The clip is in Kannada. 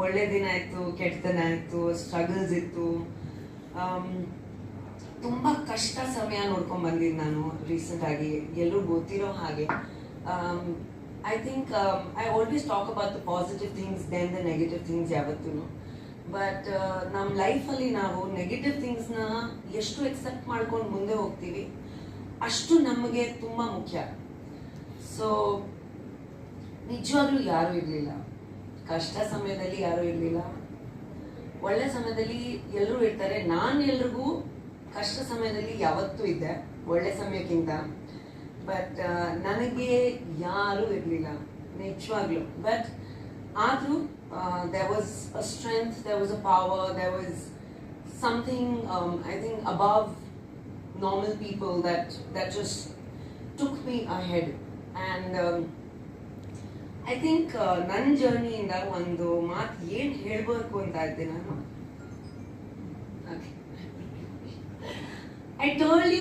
ಒಳ್ಳೆ ದಿನ ಇತ್ತು, ಕೆಟ್ಟ ದಿನ ಇತ್ತು, ಸ್ಟ್ರಗಲ್ಸ್ ಇತ್ತು. ತುಂಬ ಕಷ್ಟ ಸಮಯ ನೋಡ್ಕೊಂಡು ಬಂದಿದ್ದು ನಾನು ರೀಸೆಂಟ್ ಆಗಿ, ಎಲ್ಲರೂ ಗೊತ್ತಿರೋ ಹಾಗೆ. I think I always talk about the positive things then the negative things ಯಾವತ್ತೂ. ಬಟ್ ನಮ್ಮ ಲೈಫಲ್ಲಿ ನಾವು ನೆಗೆಟಿವ್ ಥಿಂಗ್ಸ್ನ ಎಷ್ಟು ಎಕ್ಸೆಪ್ಟ್ ಮಾಡ್ಕೊಂಡು ಮುಂದೆ ಹೋಗ್ತೀವಿ ಅಷ್ಟು ನಮಗೆ ತುಂಬ ಮುಖ್ಯ. ಸೊ ನಿಜವಾಗ್ಲೂ ಯಾರೂ ಇರಲಿಲ್ಲ, ಕಷ್ಟ ಸಮಯದಲ್ಲಿ ಯಾರೂ ಇರಲಿಲ್ಲ, ಒಳ್ಳೆ ಸಮಯದಲ್ಲಿ ಎಲ್ಲರೂ ಇರ್ತಾರೆ. ನಾನು ಎಲ್ರಿಗೂ ಕಷ್ಟ ಸಮಯದಲ್ಲಿ ಯಾವತ್ತೂ ಇದ್ದೆ, ಒಳ್ಳೆ ಸಮಯಕ್ಕಿಂತ. ಬಟ್ ನನಗೆ ಯಾರೂ ಇರಲಿಲ್ಲ ನಿಜವಾಗ್ಲೂ. ಬಟ್ ಆದರೂ there was a strength, there was a power, there was something I think above normal people that just took me ahead. And I think ನನ್ನ ಜರ್ನಿಯಿಂದ ಒಂದು ಮಾತು ಏನು ಹೇಳಬೇಕು ಅಂತ ಇದ್ದೆ ನಾನು. I told you